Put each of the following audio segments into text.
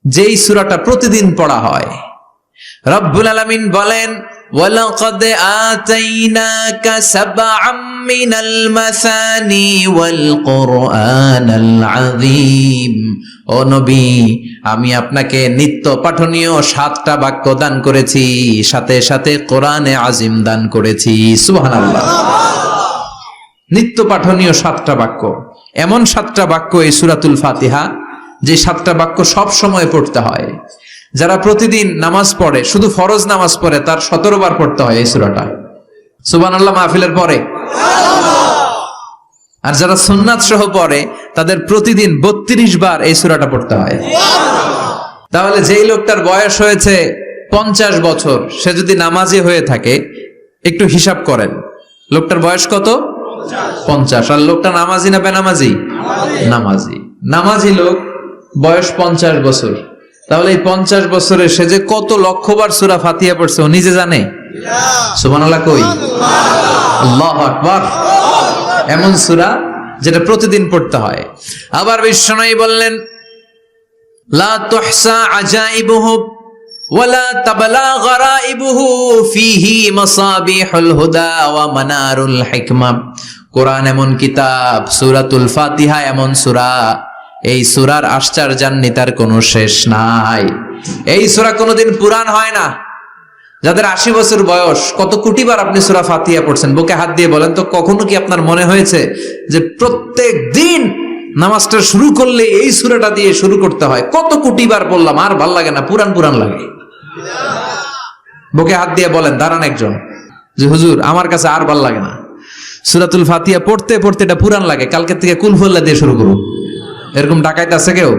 যেই সূরাটা প্রতিদিন পড়া হয়। রব্বুল আলামিন বলেন, ওয়ালাকাদ আতাইনাকা সাবআম মিনাল মাসানি ওয়াল কুরআনাল আযীম। ও নবী, আমি আপনাকে নিত্য পাঠনীয় 7টা বাক্য দান করেছি, সাথে সাথে কোরআনে আজিম দান করেছি। সুবহানাল্লাহ। নিত্য পাঠনীয় 7টা বাক্য, এমন 7টা বাক্য এই সূরাতুল ফাতিহা, যে 7টা বাক্য সব সময় পড়তে হয়। যারা প্রতিদিন নামাজ পড়ে, শুধু ফরজ নামাজ পড়ে, তার 17 বার পড়তে হয় এই সূরাটা। সুবহানাল্লাহ মাহফিলের পরে। আর যারা সুন্নাত সহ পড়ে, তাদের প্রতিদিন 32 বার এই সূরাটা পড়তে হয়। তাহলে যেই লোকটার বয়স হয়েছে 50 বছর, সে যদি নামাজি হয়ে থাকে, একটু হিসাব করেন, লোকটার বয়স কত? 50। আর লোকটা নামাজি না বেনামাজি? নামাজি। নামাজি লোক বয়স 50 বছর। তাহলে এই 50 বছরে সে যে কত লক্ষবার সূরা ফাতিহা পড়ছে, ও নিজে জানে? সুবহানাল্লাহ কই? আল্লাহু আকবার। এমন সূরা যেটা প্রতিদিন পড়তে হয়। আবার বিশ্বনবী বললেন, লা তুহসা আজাইবুহু ওয়ালা তাবলা গরাইবুহু ফিহি মাসাবিহুল হুদা ওয়া মানারুল হিকমা। কোরআন এমন কিতাব, সূরাতুল ফাতিহা এমন সূরা, এই সূরার আশ্চর্যান্বিতার কোনো শেষ নাই। এই সূরা কোনোদিন পুরান হয় না। যাদের 80 বছর বয়স, কত কোটিবার আপনি সূরা ফাতিহা পড়ছেন? বুকে হাত দিয়ে বলেন তো, কখনো কি আপনার মনে হয়েছে যে প্রত্যেক দিন নামাজটা শুরু করলে এই সূরাটা দিয়ে শুরু করতে হয়? কত কোটিবার বললাম, আর ভাল লাগে না, পুরান পুরান লাগে। বুকে হাত দিয়ে বলেন, দাঁড়ান একজন, যে হুজুর আমার কাছে আর ভাল লাগে না, সূরাতুল ফাতিহা পড়তে পড়তে এটা পুরান লাগে, কালকে থেকে কুল হুয়াল্লাহ দিয়ে শুরু করুন। এরকম ডাকাইতে আছে কেউ?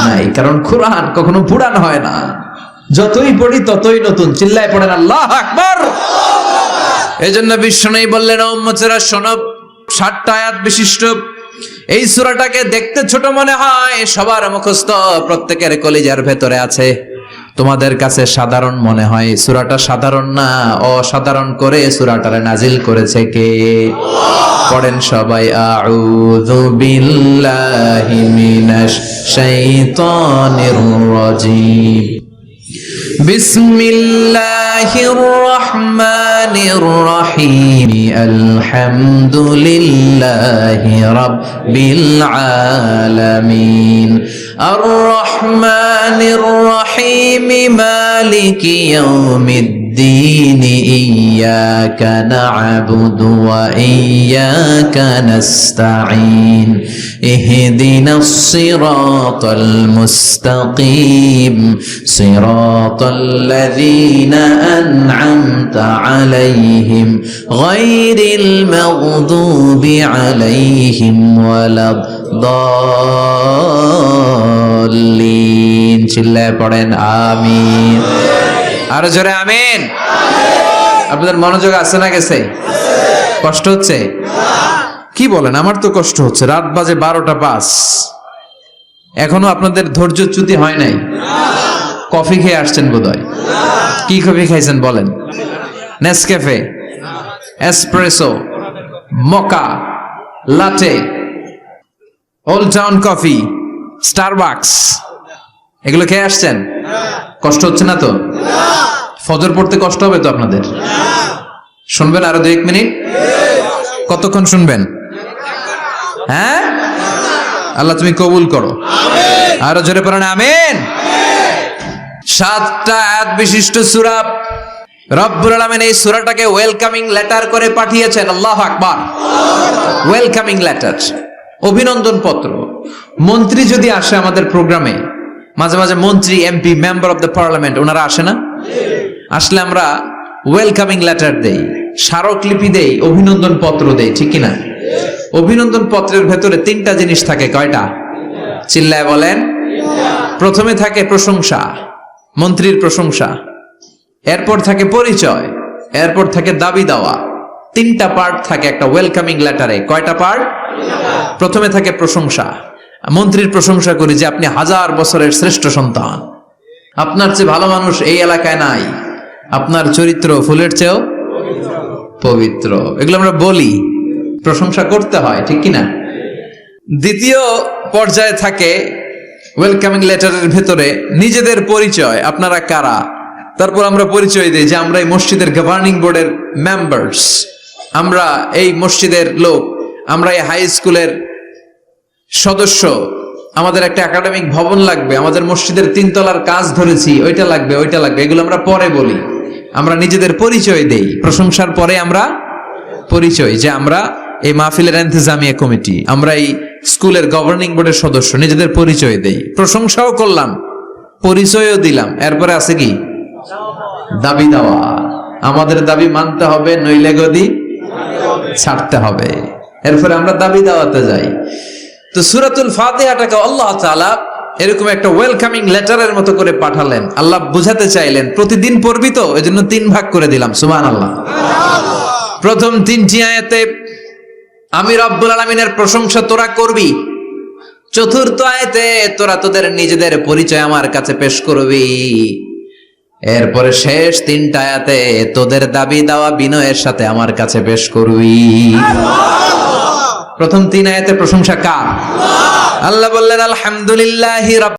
নাই। কারণ কোরআন কখনো পুরান হয় না, যতই পড়ি ততই নতুন। চিল্লায় পড়েন আল্লাহু আকবার। এজন্য বিশ্বনবী বললেন, ও উম্মতেরা শোনো, 60টা আয়াত বিশিষ্ট এই সূরাটাকে দেখতে ছোট মনে হয়, সবার মুখস্থ, প্রত্যেকের কলিজার ভেতরে আছে। তোমাদের কাছে সাধারণ মনে হয়, সূরাটা সাধারণ না, অসাধারণ করে সূরাটারে নাজিল করেছে কে? পড়েন সবাই, আউযু বিল্লাহি মিনাশ শাইতানির রাজীম। বিসমিল্লাহির রহমানির রহিম। আলহামদুলিল্লাহি রাব্বিল আলামিন। আর রহমানির রহিম। মালিকি ইয়াউমিদ্দিন। ইয়্যাকা না'বুদু ওয়া ইয়্যাকা নাস্তাঈন। ইহদিনাস সিরাতাল মুস্তাকিম। সিরাতাল্লাযীনা আন'আমতা আলাইহিম গায়রিল মাগদুবি আলাইহিম ওয়ালাদ-দাল্লিন। চিল্লায় পড়েন আমিন। আর জোরে আমিন। আপনাদের মনোযোগ আছে না গেছে? কষ্ট হচ্ছে? কি বলেন? আমার তো কষ্ট হচ্ছে। রাত বাজে 12টা 5, এখনো আপনাদের ধৈর্যচ্যুতি হয় নাই? কফি খেয়ে আসছেন বোধহয়। কি কফি খাইছেন বলেন? নেসক্যাফে, এসপ্রেসো, মোকা, লাটে, ওল্ড টাউন কফি, স্টারবাকস, এগুলো খেয়ে আসছেন? কষ্ট হচ্ছে না তো? ফজর পড়তে কষ্ট হবে তো আপনাদের? শুনবেন আরো 2-1 মিনিট? কতক্ষণ শুনবেন? হ্যাঁ, আল্লাহ তুমি কবুল করো। আরো জোরে পড়েন আমিন। 7টা আয়াত বিশিষ্ট সূরা। রব্বুল আলামিন এই সূরাটাকে ওয়েলকামিং লেটার করে পাঠিয়েছেন। আল্লাহু আকবার। ওয়েলকামিং লেটার, অভিনন্দন পত্র। মন্ত্রী যদি আসে আমাদের প্রোগ্রামে, মাঝে মাঝে মন্ত্রী, MP, member of the parliament, ওনারা আসে না? আসলে আমরা ওয়েলকামিং লেটার দেই, স্মারকলিপি দেই, অভিনন্দন পত্র দেই, ঠিক কিনা? অভিনন্দন পত্রের ভেতরে 3টা জিনিস থাকে। কয়টা? চিল্লায় বলেন। প্রথমে থাকে প্রশংসা, মন্ত্রীর প্রশংসা। এরপর থাকে পরিচয়, এরপর থাকে দাবি দেওয়া। 3টা পার্ট থাকে একটা ওয়েলকামিং লেটারে। কয়টা পার্ট? প্রথমে থাকে প্রশংসা। মন্ত্রীর প্রশংসা করি যে আপনি 1000 বছরের শ্রেষ্ঠ সন্তান, আপনার চেয়ে ভালো মানুষ এই এলাকায় নাই, আপনার চরিত্র ফুলের চেয়েও পবিত্র। এগুলো আমরা বলি, প্রশংসা করতে হয়, ঠিক কিনা? দ্বিতীয় পর্যায়ে থাকে ওয়েলকামিং লেটারের ভেতরে নিজেদের পরিচয়, আপনারা কারা, তারপর আমরা পরিচয় দিই যে আমরা এই মসজিদের গভর্নিং বোর্ডের মেম্বার্স, আমরা এই মসজিদের লোক, আমরা এই হাই স্কুলের সদস্য, আমাদের একটা একাডেমিক ভবন লাগবে, আমাদের মসজিদের 3 তলার কাজ ধরেছি, ওইটা লাগবে ওইটা লাগবে, এগুলো আমরা পরে বলি। আমরা নিজেদের পরিচয় দেই, প্রশংসার পরে আমরা পরিচয়, যে আমরা এই মাহফিলের ইন্তেজামিয়া কমিটি, আমরা এই স্কুলের গভর্নিং বোর্ডের সদস্য, নিজেদের পরিচয় দেই, প্রশংসাও করলাম, পরিচয়ও দিলাম। এরপরে আছে কি দাবি দেওয়া, আমাদের দাবি মানতে হবে, নইলে গদি ছাড়তে হবে। এরপরে আমরা দাবি দেওয়াতে যাই। তো সূরাতুল ফাতিহাটাকে আল্লাহ তাআলা এরকম একটা ওয়েলকামিং লেটারের মতো করে পাঠালেন। আল্লাহ বুঝাতে চাইলেন প্রতিদিন পড়বি তো, এজন্য 3 ভাগ করে দিলাম। সুবহানাল্লাহ। প্রথম 3টি আয়াতে আমি রব্বুল আলামিনের প্রশংসা তোরা করবি, চতুর্থ আয়াতে তোরা তোদের নিজেদের পরিচয় আমার কাছে পেশ করবি, এরপরে শেষ 3টা আয়াতে তোদের দাবি দাওয়া বিনয়ের সাথে আমার কাছে পেশ করবি। প্রথম 3 আয়াতে প্রশংসা কার? আল্লাহ বললেন আলহামদুলিল্লাহি রাব্বিল